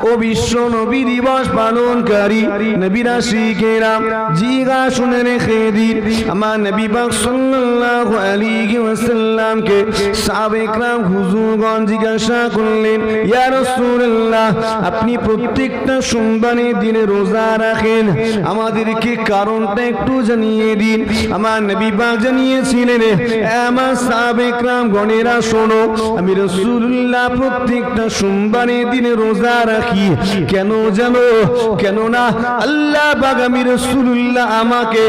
ও বিশ্ব নবী দিবস পালনকারী নবীর আশিকেরা জিগা শুনে রেখে দিন আমার নবী পাক সাল্লাল্লাহু আলাইহি ওয়াসাল্লাম কে সাহাবে کرام হুজুরগণ জিজ্ঞাসা করলেন ইয়া রাসূলুল্লাহ আপনি প্রত্যেকটা সোমবারের দিনে রোজা রাখেন আমাদেরকে কারণটা একটু জানিয়ে দিন আমার নবী পাক জানিয়েছিলেন আমার সাহাবে کرام গণেরা শোনো আমি রাসূলুল্লাহ প্রত্যেকটা সোমবারের দিনে রোজা রাখি কেন জানো কেন না আল্লাহ পাক আমি রাসূলুল্লাহ আমাকে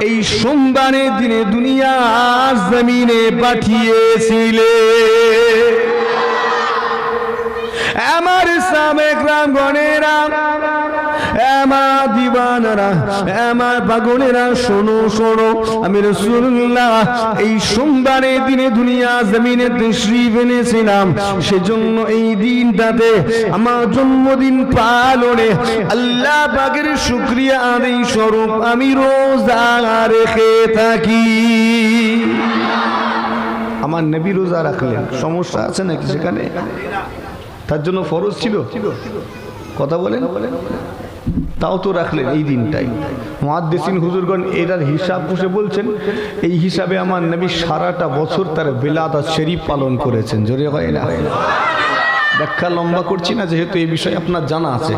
এই সোমবারের দিনে দুনিয়ার জমিনে পাঠিয়েছিলেন আমার সাহাবে کرام গণেরা আমার দিওয়ানারা আমার পাগলেরা শোনো শোনো আমি রাসূলুল্লাহ এই সোমবারের দিনে দুনিয়া জমিনে তাশরীফ এনেছিলাম সেজন্য এই দিনটাতে আমার জন্মদিন পালনে আল্লাহ পাকের শুকরিয়া আদায় স্বরূপ আমি রোজা রেখে থাকি আমার নবী রোজা রাখলেন সমস্যা আছে নাকি সেখানে তার জন্য ফরজ ছিল কথা বলেন তাও তো রাখলেন এই দিনটাই মুহাদ্দিসিন হুজুরগণ এটার হিসাব বসে বলছেন এই হিসাবে আমার নবী সারাটা বছর তার বিলাদাত শরীফ পালন করেছেন জোরে হয় না ব্যাখ্যা লম্বা করছি না যেহেতু এই বিষয়ে আপনার জানা আছে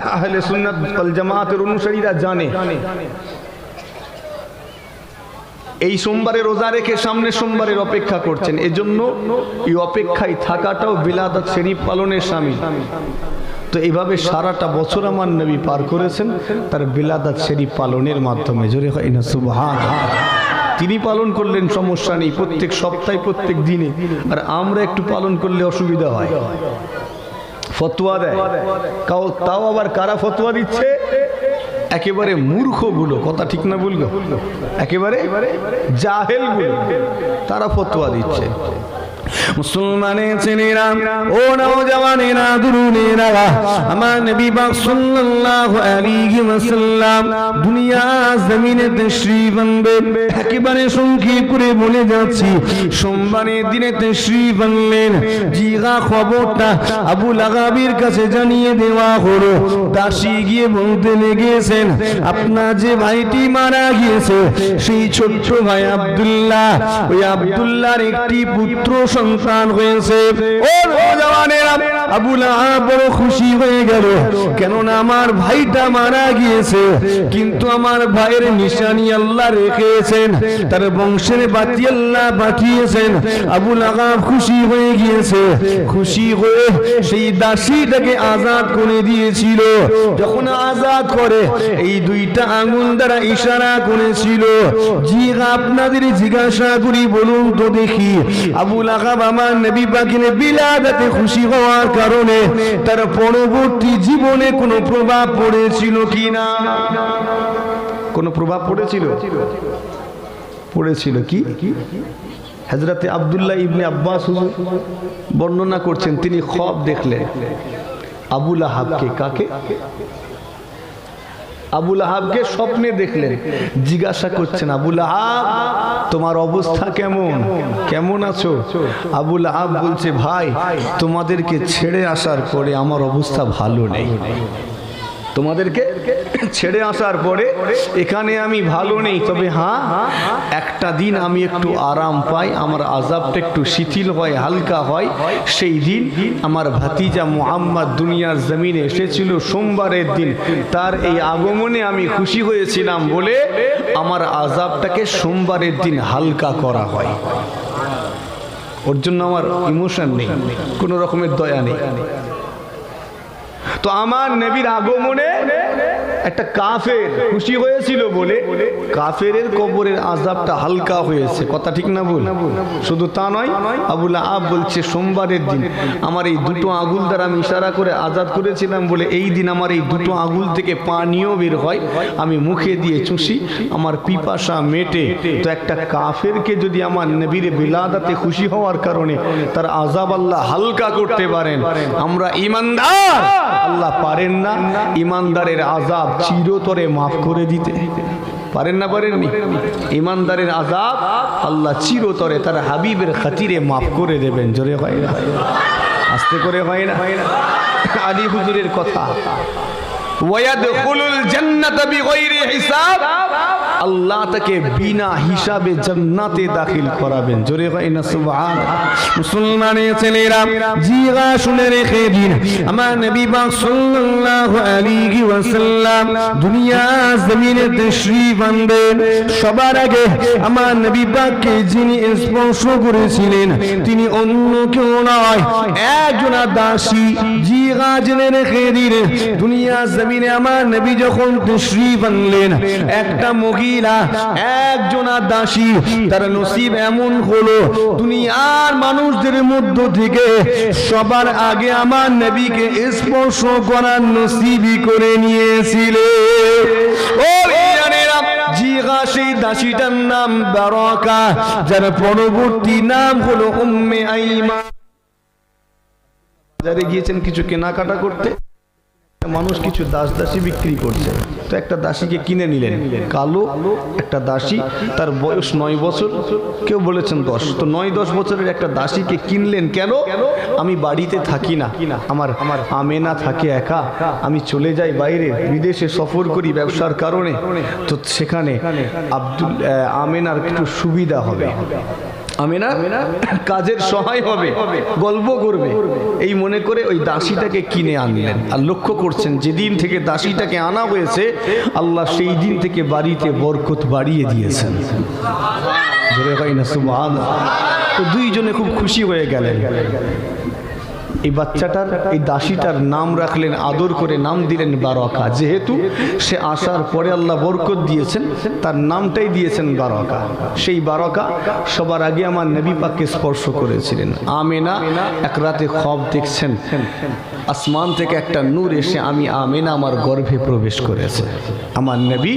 আহলে সুন্নাত ওয়াল জামাতের অনুসারীরা জানে এই সোমবারে রোজা রেখে সামনে সোমবারের অপেক্ষা করছেন এজন্য এই অপেক্ষায় থাকাটাও বিলাদাত শরীফ পালনের শামিল তো এইভাবে সারাটা বছর আমার নবী পার করেছেন তার বিলাদাত শরীফ পালনের মাধ্যমে জোরে হয় না সুবহানাল্লাহ তিনি পালন করলেন সমস্যা নেই প্রত্যেক সপ্তাহে প্রত্যেক দিনে আর আমরা একটু পালন করলে অসুবিধা হয় ফতোয়া দেয় তাও আবার কারা ফতোয়া দিচ্ছে একেবারে মূর্খগুলো কথা ঠিক না বলবো একেবারে জাহেলগুলো তারা ফতোয়া দিচ্ছে মুসলমানের ছেলেরা ও নওজওয়ানেরা তরুণেরা আমার নবী পাক সাল্লাল্লাহু আলাইহি ওয়াসাল্লাম দুনিয়া জমিনে তাশরীফ আনবেন একেবারে সংক্ষেপ করে বলে যাচ্ছি সোমবারের দিনে তাশরীফ আনলেন জিগা খবরটা আবু লাহাবের কাছে জানিয়ে দেওয়া হলো দাসী গিয়ে বলতে লেগেছেন আপনার যে ভাইটি মারা গিয়েছে সেই ছোট্ট ভাই আব্দুল্লাহ ওই আব্দুল্লাহর একটি পুত্র সন্তান হয়েছে ও নওজওয়ানেরা আবু লাহাব বড় খুশি হয়ে গেল কেননা আমার ভাইটা মারা গিয়েছে কিন্তু আমার ভাইয়ের নিশানি আল্লাহ রেখেছেন তার বংশের বাতি আল্লাহ পাঠিয়েছেন আবু লাহাব খুশি হয়ে গিয়েছে খুশি হয়ে সেই দাসীটাকে আজাদ করে দিয়েছিল যখন আজাদ করে এই দুইটা আঙ্গুল দ্বারা ইশারা করেছিল জি আপনাদের জিজ্ঞাসা করি বলুন তো দেখি আবু লাহাব আমার নবী পাকের বিলাদাতে খুশি হওয়ার কারণে তার পরবর্তী জীবনে কোনো প্রভাব পড়েছিল কিনা কোনো প্রভাব পড়েছিল কি হযরতে আব্দুল্লাহ ইবনে আব্বাস হুজুর বর্ণনা করছেন তিনি খ্বাব দেখলেন আবু লাহাবকে কাকে আবু লাহাবকে স্বপ্নে দেখলেন জিজ্ঞাসা করছেন আবু লাহাব তোমার অবস্থা কেমন আছো আবু লাহাব বলছে ভাই তোমাদেরকে ছেড়ে আসার পরে আমার অবস্থা ভালো নেই তোমাদেরকে ছেড়ে আসার পরে এখানে আমি ভালো নেই তবে হ্যাঁ একটা দিন আমি একটু আরাম পাই আমার আযাবটা একটু শিথিল হয় হালকা হয় সেই দিন আমার ভাতিজা মুহাম্মদ দুনিয়ার জমিনে এসেছিল সোমবারের দিন তার এই আগমনে আমি খুশি হয়েছিলাম বলে আমার আযাবটাকে সোমবারের দিন হালকা করা হয় ওর জন্য আমার ইমোশন নেই কোনো রকমের দয়া নেই তো আমার নবীর আগমনে একটা কাফের খুশি হয়েছিল বলে কাফের কবরের আযাবটা হালকা হয়েছে কথা ঠিক না বল শুধু তা নয় আবু লাহাব বলছে সোমবারের দিন আমার এই দুটো আঙ্গুল দ্বারা আমি ইশারা করে আজাদ করেছিলাম বলে এই দিন আমার এই দুটো আঙ্গুল থেকে পানিও বের হয় আমি মুখে দিয়ে চুষি আমার পিপাসা মেটে তো একটা কাফেরকে যদি আমার নবীর বিলাদাতে খুশি হওয়ার কারণে তার আযাব আল্লাহ হালকা করতে পারেন আমরা ঈমানদার আল্লাহ পারেন না ঈমানদারের আযাব চিরতরে মাফ করে দিতে পারেন না পারেননি ঈমানদারের আযাব আল্লাহ চিরতরে তার হাবিবের খাতিরে মাফ করে দেবেন জোরে হয় না আস্তে করে হয় না আলী হুজুরের কথা, ওয়ায়াদখুলুল জান্নাতা বিগাইরি হিসাব, আল্লাহ তাকে বিনা হিসাবে জান্নাতে দাখিল করাবেন। জোরে হয় না সুবহানাল্লাহ। মুসলমানের ছেলেরা জিগা শুনে রেখে দিন, আমার নবী পাক সাল্লাল্লাহু আলাইহি ওয়াসাল্লাম দুনিয়া জমিনে তাশরীফ আনবেন, সবার আগে আমার নবী পাককে যিনি স্পর্শ করেছিলেন তিনি অন্য কেউ নয়, একজন দাসী। জিগা জেনে রেখে দিন, দুনিয়া জমিনে আমার নবী যখন তাশরীফ আনলেন, একটা মহিলা, একজন দাসী, তার নসিব এমন হলো দুনিয়ার মানুষদের মধ্য থেকে সবার আগে আমার নবীকে স্পর্শ করার নসিবই করে নিয়েছিল। ও জানেরা, জিগা সেই দাসীটার নাম বারাকা, যার পরবর্তী নাম হলো উম্মে আইমান। বাজারে গিয়েছেন কিছু কেনাকাটা করতে, মানুষ কিছু দাসী বিক্রি করছে, তো একটা দাসীকে কিনে নিলেন, কালো একটা দাসী, তার বয়স 9 বছর, কেউ বলেছেন 10, তো 9-10 বছরের একটা দাসীকে কিনলেন কেন? আমি বাড়িতে থাকি না, আমার আমেনা থাকে একা, আমি চলে যাই বাইরে, বিদেশে সফর করি ব্যবসার কারণে, তো সেখানে আমেনার একটু সুবিধা হবে, আমেনা কাজের সহায় হবে, গল্প করবে, এই মনে করে ওই দাসীটাকে কিনে আনলেন। আর লক্ষ্য করছেন যেদিন থেকে দাসীটাকে আনা হয়েছে আল্লাহ সেই দিন থেকে বাড়িতে বরকত বাড়িয়ে দিয়েছেন। জোরে হয় না সুবহানাল্লাহ। তো দুইজনে খুব খুশি হয়ে গেলেন। এই বাচ্চাটার, এই দাসীটার নাম রাখলেন, আদর করে নাম দিলেন বারাকা, যেহেতু সে আসার পরে আল্লাহ বরকত দিয়েছেন তার নামটাই দিয়েছেন বারাকা। সেই বারাকা সবার আগে আমার নবী পাককে স্পর্শ করেছিলেন। আমেনা এক রাতে খ্বব দেখছেন, আসমান থেকে একটা নূর এসে আমি আমেনা আমার গর্ভে প্রবেশ করেছে। আমার নবী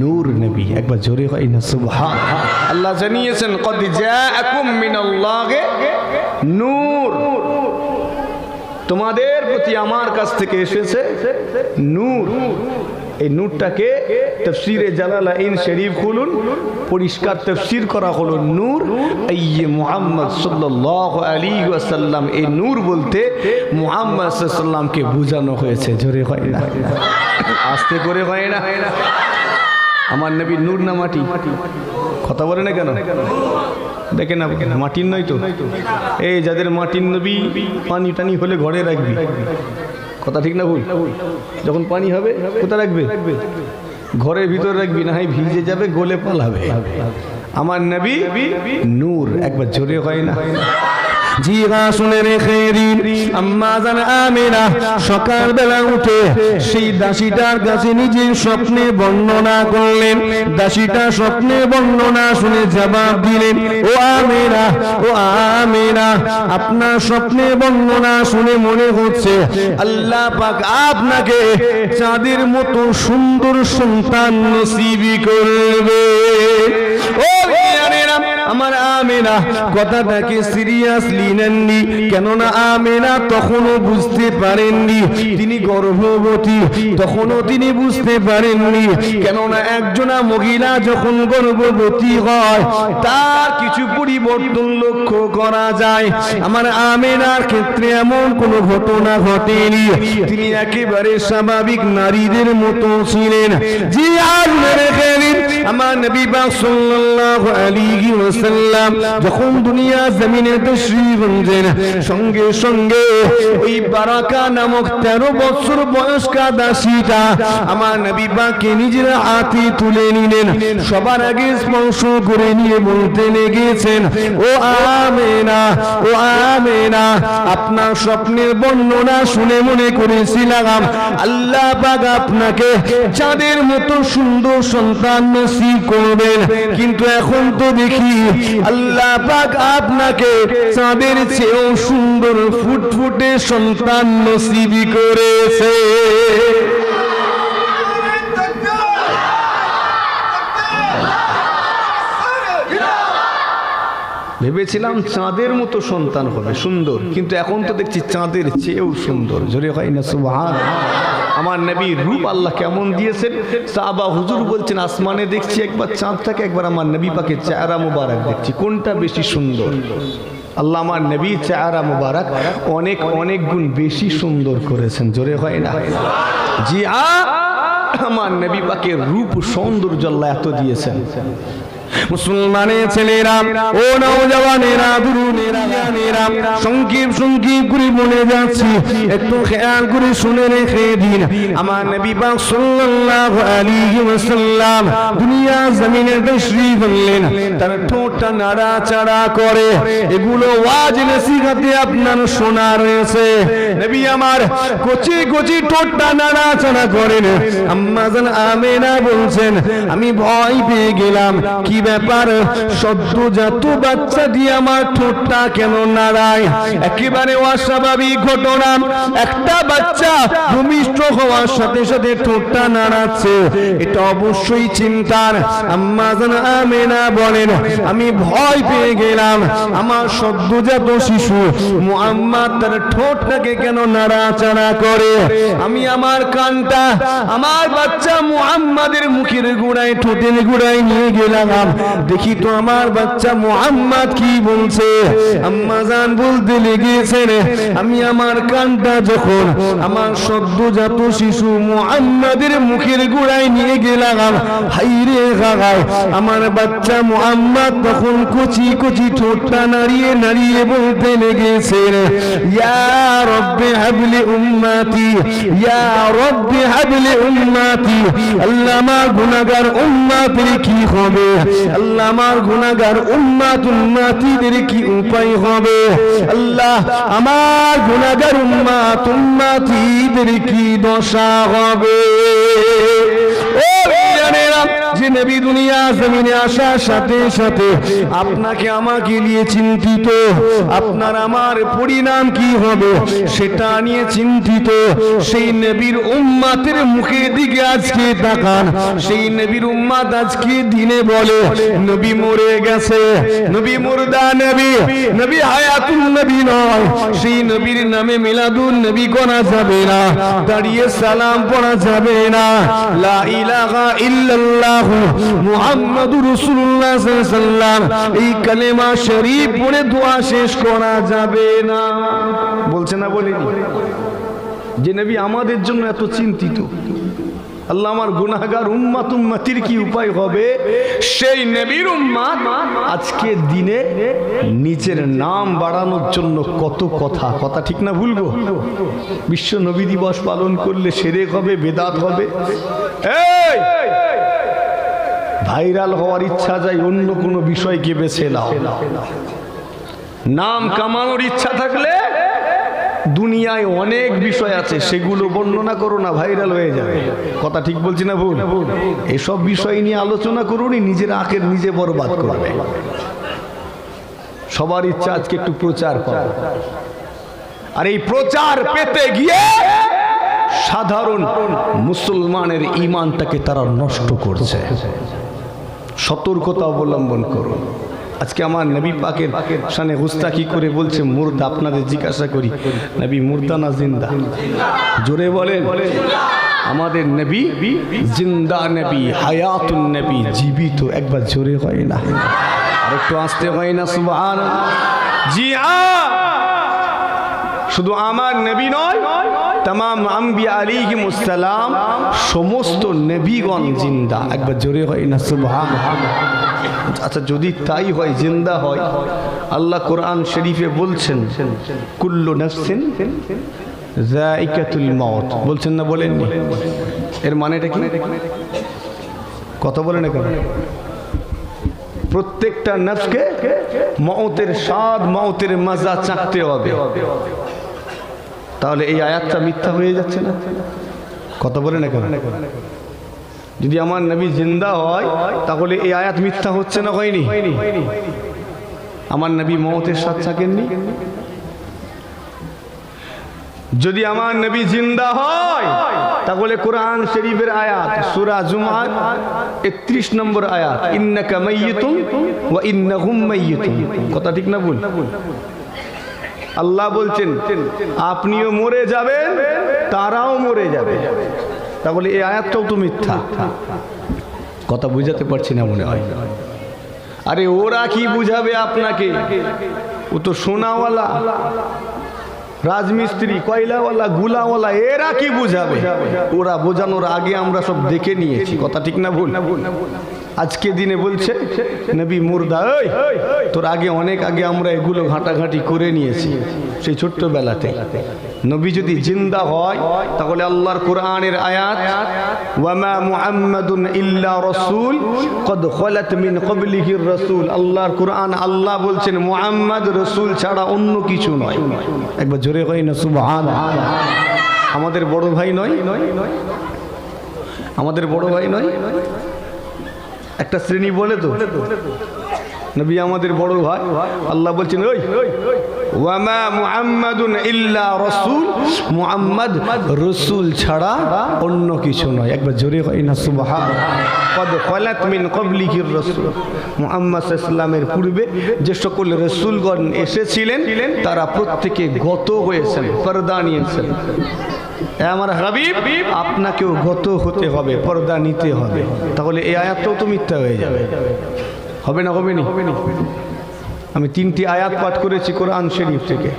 নূর নবী, একবার জোরে হয় না সুবহানাল্লাহ। আল্লাহ জানিয়েছেন কদ জাআকুম মিনাল্লাহি নূর, তোমাদের প্রতি আমার কাছ থেকে এসেছে নূর। এই নূরটাকে তাফসীরে জালালাইন শরীফ খুলুন, পরিষ্কার তাফসীর করা হলো নূর আইয়ে মুহাম্মদ সাল্লাল্লাহু আলাইহি ওয়াসাল্লাম। এই নূর বলতে মুহাম্মদ সাল্লাল্লাহু আলাইহি ওয়াসাল্লামকে বোঝানো হয়েছে। জোরে হয় না, আস্তে করে হয় না। আমার নবী নূর না মাটি? কথা বলে না কেন? দেখেন না, মাটির নয় তো, এই যাদের মাটির নবী পানি টানি হলে ঘরে রাখবি, কথা ঠিক না ভুল? যখন পানি হবে কোথায় রাখবে? ঘরের ভিতরে রাখবি, না হয় ভিজে যাবে, গলে পালাবে। আমার নবী নূর, একবার জোরে হয় না। জিগা শুনে রেখে দিন, আম্মা জান আমিনা সকালবেলা উঠে সেই দাসীটার কাছে নিজের স্বপ্নে বর্ণনা করলেন। দাসীটা স্বপ্নে বর্ণনা শুনে জবাব দিলেন, ও আমিনা, ও আমিনা, আপনার স্বপ্নে বর্ণনা শুনে মনে হচ্ছে আল্লাহ পাক আপনাকে চাঁদের মতো সুন্দর সন্তান নসিব করবে। ও আমার আমেনা কথাটাকে সিরিয়াসলি নেননি, কেননা আমেনা তখনও বুঝতে পারেননি তিনি গর্ভবতী, তখনও তিনি বুঝতে পারেননি, কেননা একজনা মহিলা যখন গর্ভবতী হয় তার কিছু পরিবর্তন লক্ষ্য করা যায়। আমার আমেনার ক্ষেত্রে এমন কোনো ঘটনা ঘটেনি, তিনি একেবারে স্বাভাবিক নারীদের মতো ছিলেন। জি আমার নবী পাক সাল্লাল্লাহু আলাইহি ওয়াসাল্লাম যখন দুনিয়া জমিনে তাশরীফ আনলেন, সঙ্গে সঙ্গে ওই বারাকা নামক 13 বছর বয়স্কা দাসীটা আমার নবী পাককে নিজের হাতে তুলে নিলেন, সবার আগে স্পর্শ করে নিয়ে বলতে লেগেছেন, ও আমেনা, ও আমেনা, আপনার স্বপ্নের বর্ণনা শুনে মনে করেছিলাম আল্লাহ পাক আপনাকে চাঁদের মতো সুন্দর সন্তান নসিব করবেন, কিন্তু এখন তো দেখি আল্লাহ পাক আপনাকে চাঁদের চেয়েও সুন্দর ফুটফুটে সন্তান নসিব করেছে। ভেবেছিলাম চাঁদের মতো সন্তান হবে সুন্দর, কিন্তু এখন তো দেখছি চাঁদের চেয়েও সুন্দর। জোরে হয় না সুবহানাল্লাহ। আমার নবীর রূপ আল্লাহ কেমন দিয়েছেন, সাহাবা হুজুর বলছেন আসমানে দেখছি একবার চাঁদটাকে, একবার আমার নবী পাকের চেহারা মোবারক দেখছি, কোনটা বেশি সুন্দর? আল্লাহ আমার নবী চেহারা মুবারক অনেক অনেক গুণ বেশি সুন্দর করেছেন, জোরে হয় না? জি আমার নবী পাকের রূপ সৌন্দর্য আল্লাহ এত দিয়েছেন। মুসলমানের ছেলেরা ও নওজওয়ানেরা তরুণেরা সংক্ষেপ সংক্ষেপ করে বলে যাচ্ছি, একটু খেয়াল করে শুনে রেখে দিন। আমার নবী পাক সাল্লাল্লাহু আলাইহি ওয়াসাল্লাম দুনিয়া জমিনে তাশরীফ আনলেন, তার ঠোঁটটা নাড়াচাড়া করে, এগুলো ওয়াজ নসিহতে আপনার শোনা রয়েছে। নবী আমার কচি কচি ঠোঁটটা নাড়াচাড়া করেন। আম্মা জান আমেনা বলছেন, আমি ভয় পেয়ে গেলাম, কি ব্যাপার, সদ্যজাত বাচ্চা দিয়ে আমার ঠোঁটটা কেন নাড়ায়? একেবারে অস্বাভাবিক ঘটনা, একটা বাচ্চা ভূমিষ্ঠ হওয়ার সাথে সাথে ঠোঁটটা নাড়াচ্ছে, এটা অবশ্যই চিন্তার। আম্মা জান আমেনা বলেন, আমি ভয় পেয়ে গেলাম, আমার সদ্যজাত শিশু মুহাম্মদ তার ঠোঁটটাকে কেন নাড়াচাড়া করে? আমি আমার কানটা আমার বাচ্চা মুহাম্মাদের মুখের গোড়ায়, ঠোঁটের গোড়ায় নিয়ে গেলাম, দেখি তো আমার বাচ্চা মুহাম্মদ কি বলছে। আম্মা জান বলতে লেগেছেন, আমি আমার কানটা যখন আমার সদ্যজাত শিশু মুহাম্মাদের মুখের গোড়ায় নিয়ে গেলাম, হাইরে গাগায় আমার বাচ্চা মুহাম্মদ তখন কচি কচি ঠোঁটটা নাড়িয়ে নাড়িয়ে বলতে লেগেছেন, ইয়া রব্বি হাবলি উম্মতি, ইয়া রব্বি হাবলি উম্মতি। আল্লাহ আমার গুনাহগার উম্মতের কি হবে? আল্লাহ আমার গুনাহগার উম্মতিদের কি উপায় হবে? আল্লাহ আমার গুনাহগার উম্মতিদের কি দশা হবে? ও জানেরা, যে নবী দুনিয়া জমিনে আসার সাথে সাথে আপনাকে আমাকে নিয়ে চিন্তিত, আপনার আমার পরিণাম কি হবে সেটা নিয়ে চিন্তিত। সেই নবীর উম্মতের মুখের দিকে আজকে তাকান, সেই নবীর উম্মত আজকে দিনে বলে নবী মরে গেছে, নবী মুর্দা নবী, নবী হায়াতুন নবী নয়। সেই নবীর নামে মিলাদুন নবী করা যাবে না, দাঁড়িয়ে সালাম পড়া যাবে না, লা ইলাহা ইল্লাল্লাহ মুহাম্মাদুর রাসূলুল্লাহ সাল্লাল্লাহু আলাইহি ওয়াসাল্লাম এই কালেমা শরীফ পড়ে দোয়া শেষ করা যাবে না। বলছে না বলেনি? যে নবী আমাদের জন্য এত চিন্তিত, আল্লাহ আমার গুনাহগার উম্মতির কি উপায় হবে, সেই নবীর উম্মত আজকে দিনে নিজের নাম বাড়ানোর জন্য কত কথা, কথা ঠিক না ভুল গো? বিশ্ব নবী দিবস পালন করলে শিরক হবে, বেদাত হবে। এই ভাইরাল হওয়ার ইচ্ছা যায়, অন্য কোনো বিষয়কে বেছে নাও। নাম কামানোর ইচ্ছা থাকলে দুনিয়ায় অনেক বিষয় আছে, সেগুলো বর্ণনা করো না, ভাইরাল হয়ে যাবে। কথা ঠিক বলছি না ভুল? এসব বিষয় নিয়ে আলোচনা করুনি, নিজের আখের নিজে বরবাদ করবে। সবার ইচ্ছা আজকে একটু প্রচার করা, আর এই প্রচার পেতে গিয়ে সাধারণ মুসলমানের ঈমানটাকে তারা নষ্ট করছে। সতর্কতা অবলম্বন করুন। আজকে আমার নবী পাকের শানে গুস্তাখি করে বলছে মুর্দা। আপনাদের জিজ্ঞাসা করি, নবী মুর্দা না জিন্দা? জোরে বলেন। আমাদের নবী জিন্দা নবী, হায়াতুন নবী, জীবিত। একবার জোরে হয় না, আর একটু আসতে হয় না? সুবহানাল্লাহ। জি শুধু আমার নবী নয়, तमाम अंबिया अलैहिमुस सलाम समस्त नबीगण जिंदा। একবার জোরে হয় না সুবহানাল্লাহ। আচ্ছা যদি তাই হয়, জিন্দা হয়, আল্লাহ কোরআন শরীফে বলছেন কুল্লু নাফসিন যায়িকাতুল মউত, বলছেন না বলেননি? এর মানেটা কি? কথা বলেন না কেন? প্রত্যেকটা নফসকে মউতের স্বাদ, মউতের মজা চাখতে হবে। তাহলে এই আয়াতটা মিথ্যা হয়ে যাচ্ছে না? কথা বলে না কেন? যদি আমার নবী জিন্দা হয় তাহলে এই আয়াত মিথ্যা হচ্ছে না? হয়নি? আমার নবী মওতের স্বাদ চাখেননি? যদি আমার নবী জিন্দা হয় তাহলে কোরআন শরীফের আয়াত সূরা জুমআর 31 নম্বর আয়াত, ইন্নাকা মাইয়িতুন ওয়া ইন্নাহুম মাইয়িতুন। কথা ঠিক না ভুল? আল্লাহ বলছেন আপনিও মরে যাবেন, তারাও মরে যাবে। তাহলে এই আয়াতটাও তো মিথ্যা। কথা বুঝাতে পারছি না মনে হয়? আরে ওরা কি বুঝাবে আপনাকে? ও তো সোনাওয়ালা, রাজমিস্ত্রি, কয়লাওয়ালা, গুলাওয়ালা, এরা কি বুঝাবে? ওরা বোঝানোর আগে আমরা সব দেখে নিয়েছি। কথা ঠিক না ভুল? আজকে দিনে বলছে নবী মুর্দা, ওই তোর আগে অনেক আগে আমরা এগুলো ঘাঁটাঘাঁটি করে নিয়েছি সেই ছোট্টবেলাতে। নবী যদি জিন্দা হয় তাহলে আল্লাহর কোরআনের আয়াত ওয়ামা মুহাম্মাদুন ইল্লা রাসূল কদ খালাত মিন ক্বাবলিহির রাসূল, আল্লাহর কোরআন আল্লাহ বলছেন মুহাম্মদ রাসূল ছাড়া অন্য কিছু নয়। একবার জোরে কই না সুবহানাল্লাহ। আমাদের বড় ভাই নয়? আমাদের বড় ভাই নয়? একটা শ্রেণী বলে তো নবী আমাদের বড় ভাই, আল্লাহ বলছেন ওই ওয়ামা মুহাম্মাদুন ইল্লা রাসূল, মুহাম্মদ রাসূল ছাড়া অন্য কিছু নয়। একবার জোরে হয় না সুবহানাল্লাহ। কদ খালাত মিন ক্বাবলিহির রাসূল, মুহাম্মদ সাল্লাল্লাহু আলাইহি ওয়াসাল্লামের পূর্বে যে সকল রাসূলগণ এসেছিলেন তারা প্রত্যেকে গত হয়েছেন, পর্দা নিয়েছেন। আমার হাবিব আপনাকেও গত হতে হবে, পর্দা নিতে হবে। তাহলে এই আয়াতটাও তো মিথ্যা হয়ে যাবে। হবে না? হবে না? আমি 3টি আয়াত পাঠ করেছি কোরআন শরীফ থেকে।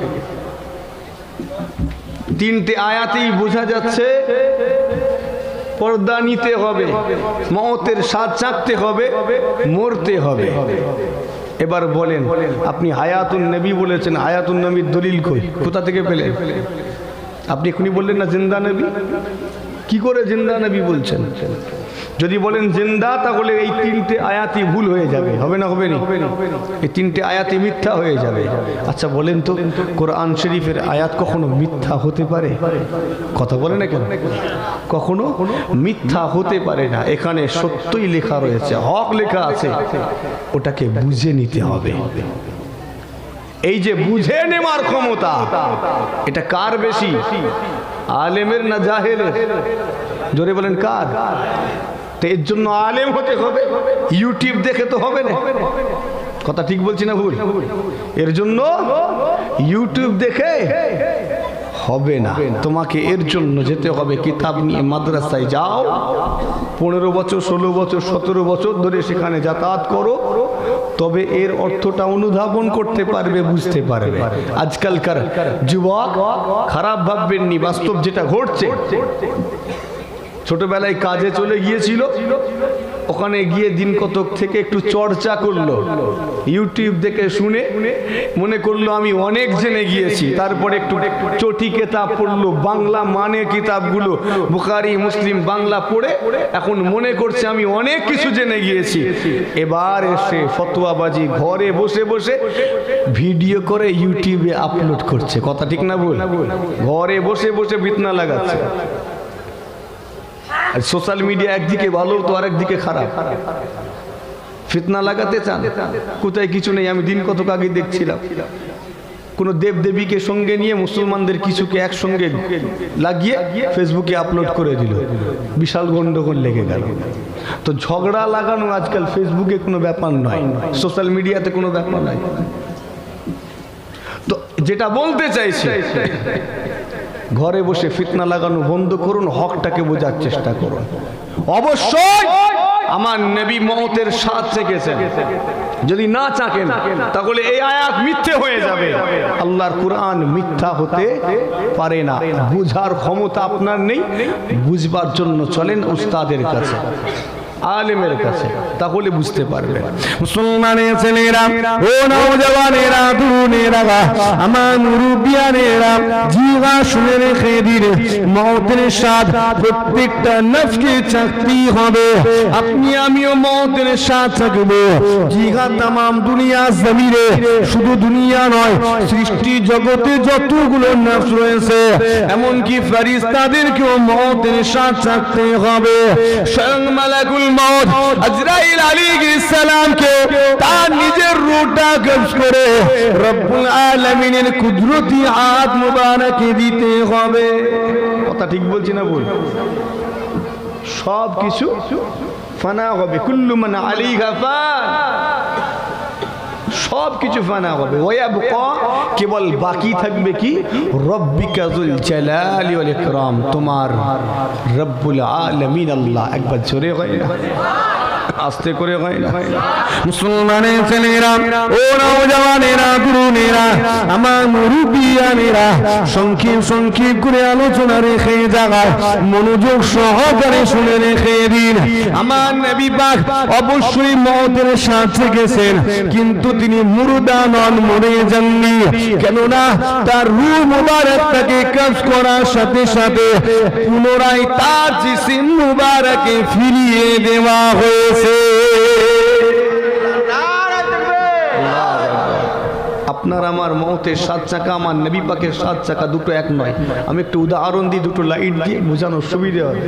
3টে আয়াতেই বোঝা যাচ্ছে পর্দা নিতে হবে, মওতের স্বাদ চাখতে হবে, মরতে হবে। এবার বলেন, আপনি হায়াতুন নবী বলেছেন, হায়াতুন নবীর দলিল কই? কোথা থেকে পেলেন? আপনি এখনই বললেন না জিন্দা নবী। কি করে জিন্দা নবী বলছেন? যদি বলেন জিন্দা তাহলে এই 3টে আয়াতই ভুল হয়ে যাবে। হবে না? হবে না? এই 3টে আয়াতই মিথ্যা হয়ে যাবে। আচ্ছা বলেন তো, কোরআন শরীফের আয়াত কখনো মিথ্যা হতে পারে? কথা বলে না কেন? কখনো মিথ্যা হতে পারে না। এখানে সত্যই লেখা রয়েছে, হক লেখা আছে, ওটাকে বুঝে নিতে হবে। এই যে বুঝে নেওয়ার ক্ষমতা, এটা কার বেশি, আলেমের না জাহেলের? জোরে বলেন কার? তো এর জন্য আলেম হতে হবে, ইউটিউব দেখে তো হবে না। কথা ঠিক বলছি না ভুল? এর জন্য ইউটিউব দেখে হবে না, তোমাকে এর জন্য যেতে হবে কিতাব নিয়ে মাদ্রাসায় যাও, 15 বছর 16 বছর 17 বছর ধরে সেখানে যাতায়াত করো, তবে এর অর্থটা অনুধাবন করতে পারবে, বুঝতে পারবে। আজকালকার যুবক খারাপ ভাববেননি, বাস্তব যেটা ঘটছে। ছোটবেলায় কাজে চলে গিয়েছিল, ওখানে গিয়ে দিন কতক থেকে একটু চর্চা করলো, ইউটিউব দেখে শুনে মনে করলো আমি অনেক জেনে গিয়েছি। তারপরে একটু চটি কিতাব পড়লো, বাংলা মানে কিতাবগুলো বুখারী মুসলিম বাংলা পড়ে এখন মনে করছে আমি অনেক কিছু জেনে গিয়েছি। এবার এসে ফতোয়াবাজি ঘরে বসে বসে ভিডিও করে ইউটিউবে আপলোড করছে। কথা ঠিক না ভুল? ঘরে বসে বসে ফিতনা লাগাচ্ছে। সোশ্যাল মিডিয়া একদিকে ভালো তো আরেকদিকে খারাপ। ফিতনা লাগাতে চান, কোথায় কিছু নেই। আমি দিন কতক আগে দেখছিলাম কোন দেবদেবীকে সঙ্গে নিয়ে মুসলমানদের কিছুকে একসঙ্গে লাগিয়ে ফেসবুকে আপলোড করে দিল, বিশাল গন্ডগোল লেগে গেল। তো ঝগড়া লাগানো আজকাল ফেসবুকে কোনো ব্যাপার নয়, সোশ্যাল মিডিয়াতে কোনো ব্যাপার নয়। তো যেটা বলতে চাইছি, ঘরে বসে ফিতনা লাগানো বন্ধ করুন, হকটাকে বোঝার চেষ্টা করুন। অবশ্যই আমার নবী মওতের স্বাদ চেখেছেন, যদি না চাকেন তাহলে এই আয়াত মিথ্যে হয়ে যাবে। আল্লাহর কোরআন মিথ্যা হতে পারে না। বুঝার ক্ষমতা আপনার নেই, বুঝবার জন্য চলেন উস্তাদের কাছে, আলেমের কাছে, তাহলে বুঝতে পারবে। মুসলমানের ছেলেরা, ও নওজওয়ানেরা, তরুণেরা, আমার মুরব্বিয়ানেরা, জিগা শুনে রেখে দিন, মওতের স্বাদ প্রত্যেকটা নফসকে চাকতেই হবে। আপনি আমিও মওতের স্বাদ চাকব। জিগা তামাম দুনিয়া জমিনে, শুধু দুনিয়া নয়, সৃষ্টি জগতে যতগুলো নফস রয়েছে, এমনকি ফেরেশতাদেরকেও মওতের স্বাদ চাকতে হবে। স্বয়ং মালাকুল মওত আজরাইল আলাইহিস সালামকে তার নিজের রূহটা কবজ করে রব্বুল আলামিনের কুদরতি হাত মুবারকে দিতে হবে। কথা ঠিক বলছি না ভুল? সব কিছু ফানা হবে, কুল্লু মান আলাইহা ফান, সব কিছু ফানা হবে। ওয়ায়াবকা, কেবল বাকি থাকবে কি? রব্বিকা যুল জালালি ওয়াল ইকরাম, তোমার রব্বুল আলামিন আল্লাহ। একবার জোরে হয় না? আস্তে করে হয় না। মুসলমানের ছেলেরা, ও নওজওয়ানেরা, তরুণেরা, আমার মুরব্বিয়ানেরা, সংক্ষেপ সংক্ষেপ করে আলোচনা রেখে জায়গায় মনোযোগ সহকারে শুনে রেখে দিন। আমার নবী পাক অবশ্যই মওতের সাথে গেছেন, কিন্তু তিনি মুর্দা নন, মরে যাননি। কেননা তার রূহ মুবারকটাকে কবজ করার সাথে সাথে পুনরায় তার জিসিম মুবারকে ফিরিয়ে দেওয়া হয়েছে। আপনার আমার মওতের 7 চাকা, আমার নবী পাকের 7 চাকা, দুটো এক নয়। আমি একটু উদাহরণ দিই, দুটো লাইট দিয়ে বোঝানোর সুবিধা হয়।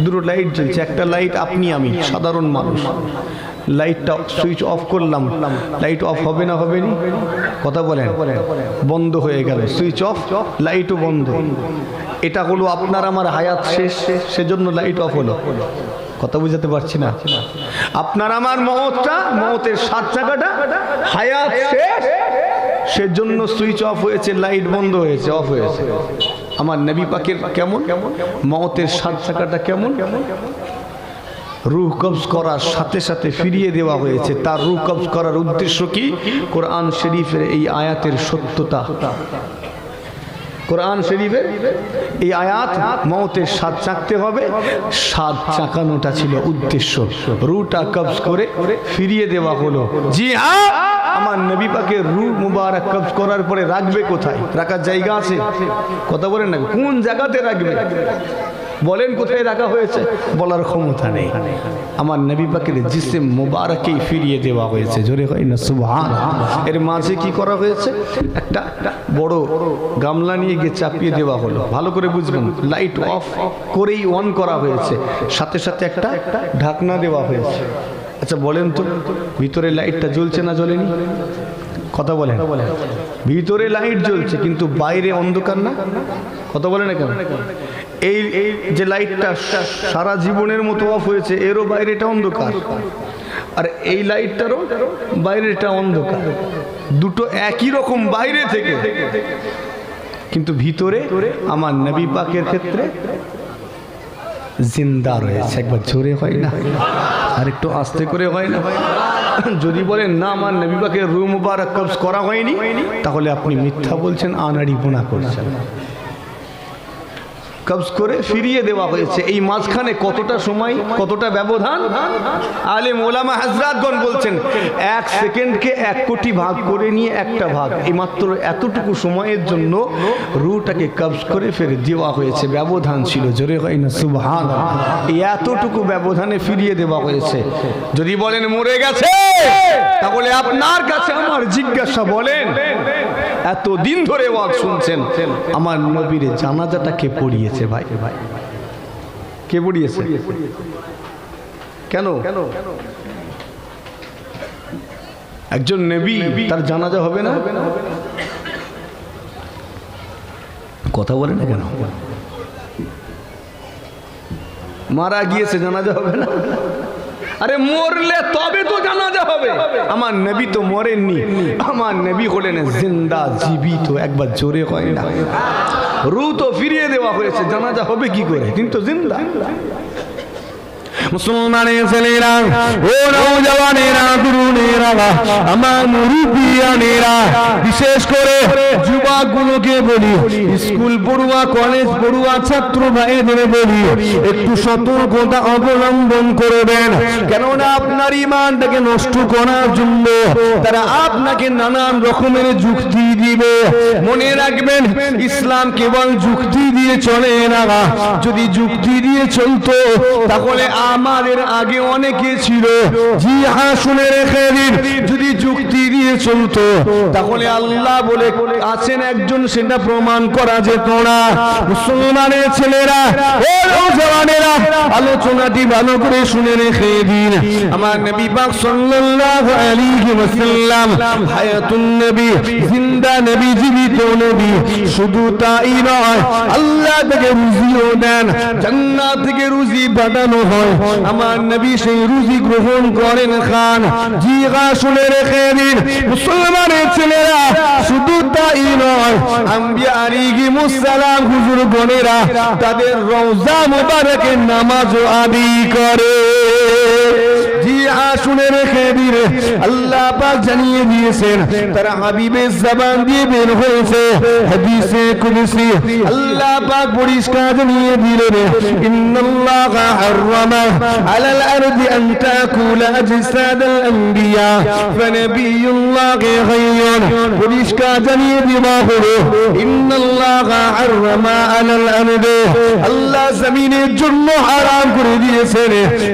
দুটো লাইট জ্বলছে, একটা লাইট আপনি আমি সাধারণ মানুষ, লাইটটা সুইচ অফ করলাম, লাইট অফ হবে না হবে নি? কথা বলেন, বন্ধ হয়ে গেল, সুইচ অফ, লাইটও বন্ধ। এটা হলো আপনার আমার হায়াত শেষ, সেজন্য লাইট অফ হলো। কথা বুঝাতে পারছি না? আপনার আমার মওতটা, মওতের 7 চাকাটা হায়াত শেষ, সেজন্য সুইচ অফ হয়েছে, লাইট বন্ধ হয়েছে, অফ হয়েছে। আমার নবী পাকের কেমন মওতের 7 চাকাটা কেমন? রূহ কবজ করার সাথে সাথে ফিরিয়ে দেওয়া হয়েছে। তার রূহ কবজ করার উদ্দেশ্য কি? কোরআন শরীফের এই আয়াতের সত্যতা। কোরআন শরীফের এই আয়াত, মওতের 7 চাকতে হবে, 7 চাকানোটা ছিল উদ্দেশ্য। রূহটা কবজ করে ফিরিয়ে দেওয়া হলো। জি হ্যাঁ, আমার নবী পাকের রূহ মুবারক কবজ করার পরে রাখবে কোথায়? রাখার জায়গা আছে? কথা বলেন না, কোন জায়গাতে রাখবে? বলেন কোথায় রাখা হয়েছে? বলার ক্ষমতা নেই। আমার নবী পাকের জিসিম মুবারকই ফিরিয়ে দেওয়া হয়েছে। জোরে হয় না সুবহানাল্লাহ। এর মাঝে কি করা হয়েছে? একটা বড় গামলা নিয়ে গিয়ে চাপিয়ে দেওয়া হলো। ভালো করে বুঝবেন, লাইট অফ করেই অন করা হয়েছে, সাথে সাথে একটা ঢাকনা দেওয়া হয়েছে। আচ্ছা বলেন তো, ভিতরে লাইটটা জ্বলছে না জ্বলেনি? কথা বলেন, ভিতরে লাইট জ্বলছে কিন্তু বাইরে অন্ধকার না? কথা বলে না কেন? এই যে লাইটটা সারা জীবনের মতো অফ হয়েছে, এরও বাইরেটা অন্ধকার, আর এই লাইটটারও বাইরেটা অন্ধকার। দুটো একই রকম বাইরে থেকে, কিন্তু ভিতরে আমার নবী পাকের ক্ষেত্রে জিন্দা রয়েছে। একবার জোরে হয় না, আর একটু আস্তে করে হয় না? যদি বলেন না আমার নবী পাকের রূহ মুবারক কবজ করা হয়নি, তাহলে আপনি মিথ্যা বলছেন, আনাড়িপনা করছেন। কবজ করে ফিরিয়ে দেওয়া হয়েছে। এই মাঝখানে কতটা সময়, কতটা ব্যবধান? আলেম ওলামা হযরতগণ বলছেন 1 সেকেন্ডকে 1 কোটি ভাগ করে নিয়ে একটা ভাগ, এই মাত্র এতটুকু সময়ের জন্য রূহটাকে কবজ করে ফেলে দেওয়া হয়েছে। ব্যবধান ছিল, জোরে হয় না সুবহানাল্লাহ। এই এতটুকু ব্যবধানে ফিরিয়ে দেওয়া হয়েছে। যদি বলেন মরে গেছে, তাহলে আপনার কাছে আমার জিজ্ঞাসা, বলেন এত দিন ধরে ওয়াজ শুনছেন, আমার নবীর জানাজাটা কে পড়িয়েছে? ভাই কে পড়িয়েছে? কেন? একজন নবী, তার জানাজা হবে না? কথা বলে না কেন? মারা গিয়েছে, জানাজা হবে না? আরে মরলে তবে তো জানাজা হবে। আমার নবী তো মরেননি, আমার নবী হলেন জিন্দা, জীবিত। একবার জোরে হয় না? রূহ তো ফিরিয়ে দেওয়া হয়েছে, জানাজা হবে কি করে? কিন্তু জিন্দা। মুসলমানের ছেলেরা, ও নওজওয়ানেরা, তরুণেরা, আমার মুরব্বিয়ানেরা, বিশেষ করে যুবকগুলোকে বলি, স্কুল পড়ুয়া, কলেজ পড়ুয়া ছাত্র ভাইদের বলি, একটু সতর্কতা অবলম্বন করবেন। কেননা আপনার ঈমানটাকে নষ্ট করার জন্য তারা আপনাকে নানান রকমের যুক্তি দিবে। মনে রাখবেন, ইসলাম কেবল যুক্তি দিয়ে চলে না। যদি যুক্তি দিয়ে চলতো, তাহলে আমাদের আগে অনেকে ছিল। জি হ্যাঁ, শুনে রেখে দিন, যদি যুক্তি দিয়ে চলতো, তাহলে আল্লাহ বলে আছেন একজন, সেটা প্রমাণ করা যেত না। মুসলমানের ছেলেরা, ও নওজওয়ানেরা, আলোচনাটি ভালো করে শুনে রেখে দিন। আমার নবী পাক সাল্লাল্লাহু আলাইহি ওয়াসাল্লাম হায়াতুন নবী, জিন্দা নবী, জীবিত নবী। শুধু তাই নয়, আল্লাহ থেকে রুজিও দেন, জান্নাত থেকে রুজি পাঠানো হয়। আমার নবী সেই রুজি গ্রহণ করেন, খান। জি হ্যাঁ, শুনে রেখে দিন মুসলমানের ছেলেরা। শুধু তাই নয়, আম্বিয়া আলাইহিমুস সালাম হুজুর গণেরা তাদের রওজা মুবারকে নামাজও আদায় করে। জি শুনে রেখে দিলে আল্লাহ পাক জানিয়ে দিয়েছেন তার হাবিবের জবান দিয়ে বের হয়েছে হাদিসে কুদসি আল্লাহ পাক পরিষ্কার জানিয়ে দিলেন ইন্নাল্লাহা হারামা আলাল আরদি আন তাকুলা আজসাদাল আম্বিয়া ফানাবিয়ুল্লাহি হাইয়ুন পরিষ্কার জানিয়ে দেওয়া হলো ইন্নাল্লাহা হারামা আলাল আরদি আল্লাহ জমিনের জন্য হারাম করে দিয়েছেন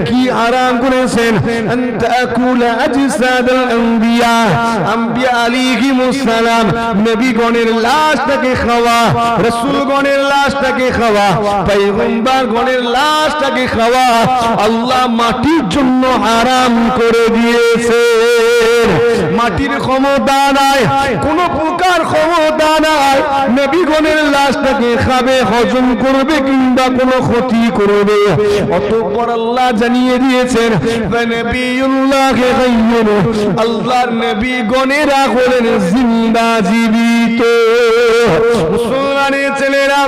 কি হারাম করেছেন আন তাকুলা আজসাদাল আম্বিয়া আম্বিয়া আলাইহিমুস সালাম নবীগণের লাশটাকে খাওয়া রাসূলগণের লাশটাকে খাওয়া পয়গম্বরগণের লাশটাকে খাওয়া আল্লাহ মাটির জন্য হারাম করে দিয়েছে মাটির ক্ষমতা নাই কোন প্রকার ক্ষমতা নাই নবীগণের লাশটাকে খাবে হজম করবে কিংবা কোনো ক্ষতি করবে অতঃপর আল্লাহ জানিয়ে দিয়েছেন নবিয়ুল্লাহি গায়্যুন আল্লাহর নবীগণেরা হলেন জিন্দা জীবিত মুসলমানের ছেলেরা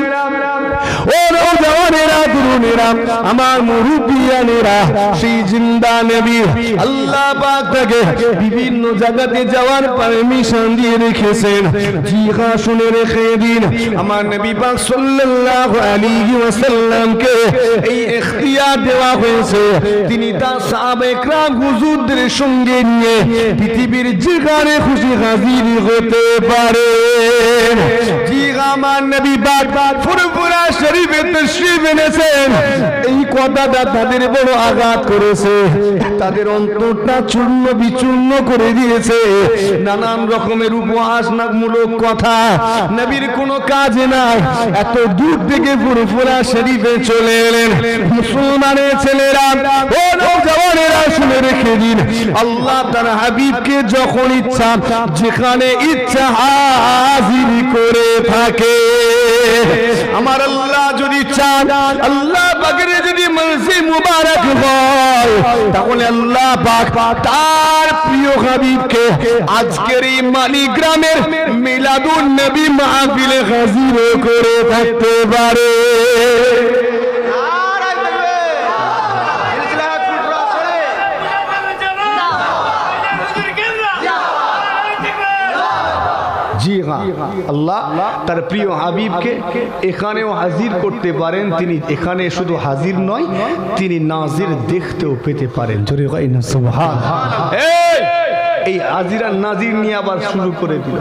ও নওজওয়ানেরা তরুণেরা আমার মুরব্বিয়ানেরা সেই জিন্দা নবী আল্লাহ পাক তাকে বিভিন্ন জায়গাতে যাওয়ার পারমিশন দিয়ে রেখেছেন জি হ্যাঁ শুনে রেখে দিন আমার নবী পাক সাল্লাল্লাহু আলাইহি ওয়াসাল্লামকে এই ইখতিয়ার দেওয়া হয়েছে তিনি তার সাহাবায়ে کرام হুজুরদের সঙ্গে নিয়ে পৃথিবীর যেখানে খুশি হাজির হতে পারেন জি আমার নবী পাক ফুরফুরা শরীফে তশরিফ এনেছেন এই কথাটা তাদের বড় আঘাত করেছে তাদের অন্তরটা চূর্ণ বিচূর্ণ করে দিয়েছে নানান রকমের উপহাসমূলক কথা নবীর কোনো কাজে নাই এত দূর থেকে ফুরফুরা শরীফে চলে এলেন মুসলমানের ছেলেরা ও নওজওয়ানেরা শুনে রেখে দিন আল্লাহ তার হাবিবকে যখন ইচ্ছা যেখানে ইচ্ছা হাজির করে থাকে আমার আল্লাহ যদি চান আল্লাহ পাকের যদি মর্জি মুবারক হয় তাহলে আল্লাহ পাক তার প্রিয় হাবিবকে আজকের এই মানিগ্রামের মিলাদুন নবী মাহফিলে হাজির করে থাকতে পারে জি হ্যাঁ আল্লাহ তার প্রিয় হাবিবকে এখানেও হাজির করতে পারেন তিনি এখানে শুধু হাজির নয় তিনি নাজির দেখতেও পেতে পারেন জোরে কই না সুবহানাল্লাহ এই হাজির আর নাজির নিয়ে আবার শুরু করে দিল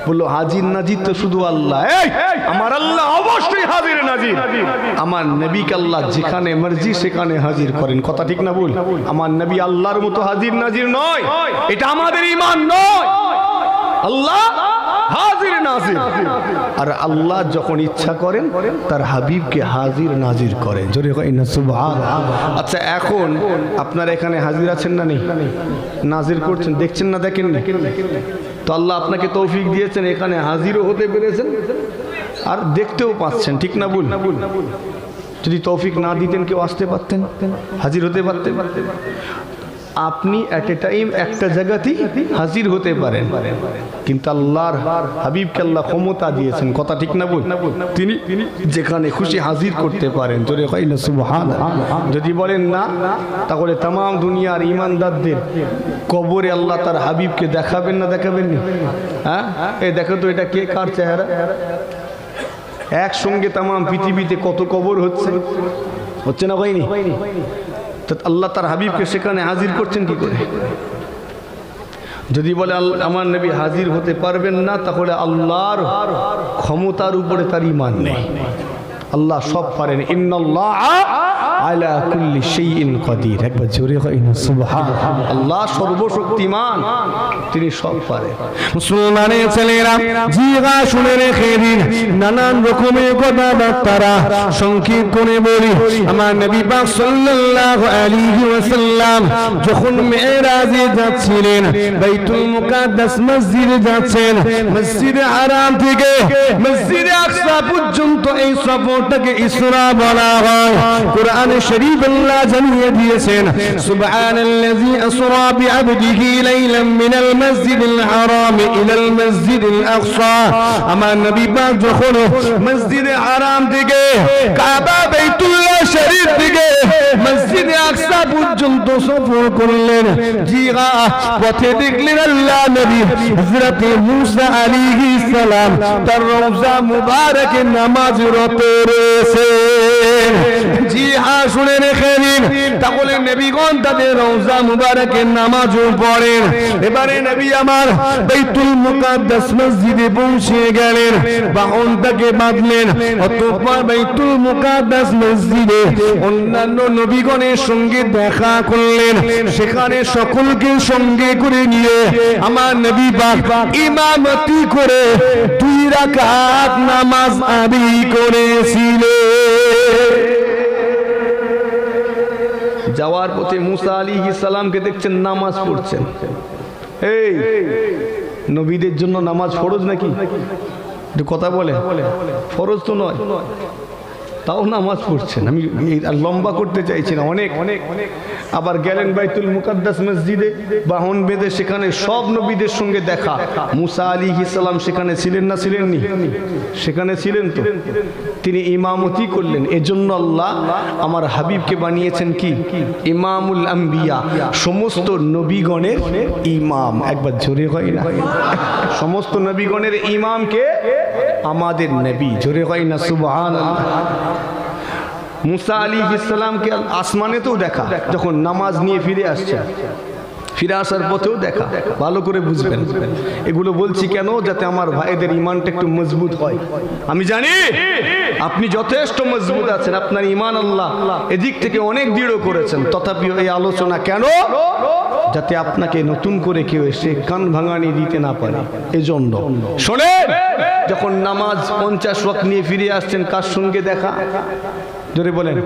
বললো হাজির নাজির তো শুধু আল্লাহ আমার আল্লাহ অবশ্যই হাজির নাজির আমার নবীকে আল্লাহ যেখানে মর্জি সেখানে হাজির করেন কথা ঠিক না বল আমার নবী আল্লাহর মতো হাজির নাজির নয় এটা আমাদের ঈমান নয় আল্লাহ হাজির নাজির আর আল্লাহ যখন ইচ্ছা করেন তার হাবিবকে হাজির নাজির করেন জোরে কই না সুবহানাল্লাহ আচ্ছা এখন আপনারা এখানে হাজির আছেন না নেই নাজির করছেন দেখছেন না দেখেন না তো আল্লাহ আপনাকে তৌফিক দিয়েছেন এখানে হাজিরও হতে পেরেছেন আর দেখতেও পাচ্ছেন ঠিক না বল যদি তৌফিক না দিতেন কেউ আসতে পারতেন হাজির হতে পারতেন আপনি এট এ টাইম একটা জায়গাতেই হাজির হতে পারেন কিন্তু আল্লাহর হাবিবকে আল্লাহ ক্ষমতা দিয়েছেন কথা ঠিক না বল তিনি যেখানে খুশি হাজির করতে পারেন জোরে কই না সুবহানাল্লাহ যদি বলেন না তাহলে तमाम দুনিয়ার ঈমানদারদের কবরে আল্লাহ তার হাবিবকে দেখাবেন না দেখাবেন না হ্যাঁ এই দেখো তো এটা কে কার চেহারা একসঙ্গে तमाम পৃথিবীতে কত কবর হচ্ছে না হয়নি আল্লাহ তার হাবিবকে সেখানে হাজির করছেন কি করে যদি বলে আমার নবী হাজির হতে পারবেন না তাহলে আল্লাহর ক্ষমতার উপরে তার ঈমান নেই আল্লাহ সব পারেন ইন্নাল্লাহা আলা কুল্লি শাইইন কাদির একবার জোরে কই না সুবহানাল্লাহ আল্লাহ সর্বশক্তিমান তিনি সব পারেন মুসলমানের ছেলেরা জিগা শুনে রেখে দিন নানান রকমের কথাবার্তা সংক্ষেপ করে বলি আমার নবী পাক সাল্লাল্লাহু আলাইহি ওয়াসাল্লাম যখন মিরাজে যাচ্ছিলেন বাইতুল মুকাদ্দাস মসজিদে যাচ্ছেন মসজিদে হারাম থেকে মসজিদে আকসা পর্যন্ত এই সফরটাকে ইসরা বলা হয় কোরআনে শরীফ আল্লাহ জানিয়ে দিয়েছেন সুবহানাল্লাযী আসরা বিআবদিহি লাইলাম মিনাল মাসজিদিল হারাম ইলাল মাসজিদিল আকসা আমার নবী পাক যখন মসজিদে হারাম থেকে কাবা বাইতুল্লাহ শরীফ থেকে মসজিদে আকসা পর্যন্ত সফর করলেন। জিগা পথে দেখলেন আল্লাহ নবী হযরত মুসা আলাইহিস সালাম তার রওজা মুবারকে নামাজরত রয়েছেন। জি হ্যাঁ, শুনে রেখে নিন। তাহলে নবীগণ তাদের রওজা মুবারকে নামাজও পড়েন। এবারে নবী আমার বাইতুল মুকাদ্দাস মসজিদে পৌঁছে গেলেন, বাহনটাকে বাঁধলেন, অতঃপর বাইতুল মুকাদ্দাস মসজিদে অন্যান্য নবীগণের সঙ্গে দেখা করলেন। সেখানে সকলকে সঙ্গে করে নিয়ে আমার নবী পাক ইমামতি করে 2 রাকাত নামাজ আদায় করেছিলেন। যাওয়ার পথে মুসা আলাইহিস সালামকে দেখছেন নামাজ পড়ছেন। এই নবীদের জন্য নামাজ ফরজ নাকি? একটু কথা বলে, ফরজ তো নয়, তাও নামাজ পড়ছেন। আমি আর লম্বা করতে চাইছি না, অনেক। আবার গেলেন বাইতুল মুকাদ্দাস মসজিদে, বাহন বেঁধে সেখানে সব নবীদের সঙ্গে দেখা। মুসা আলাইহিস সালাম সেখানে ছিলেন না ছিলেননি? সেখানে ছিলেন তো। তিনি ইমামতি করলেন। এজন্য আল্লাহ আমার হাবিবকে বানিয়েছেন কি? ইমামুল আম্বিয়া, সমস্ত নবীগণের ইমাম। একবার জোরে হয় না? সমস্ত নবীগণের ইমামকে আমাদের নবী। জোরে হয় না সুবহানাল্লাহ? মুসা আলাইহিস সালামকে আসমানেতেও দেখা, যখন নামাজ নিয়ে ফিরে আসছে, ফিরে আসার পথেও দেখা। ভালো করে বুঝবেন। এগুলো বলছি কেন? যাতে আমার ভাইদের ইমানটা একটু মজবুত হয়। আমি জানি আপনি যথেষ্ট মজবুত আছেন, আপনার ইমান আল্লাহ এদিক থেকে অনেক দৃঢ় করেছেন। তথাপিও এই আলোচনা কেন? যাতে আপনাকে নতুন করে কেউ এসে কান ভাঙানি দিতে না পারে। এজন্য শোনেন, যখন নামাজ 50 ওয়াক্ত নিয়ে ফিরে আসছেন, কার সঙ্গে দেখা? জোরে বলেন।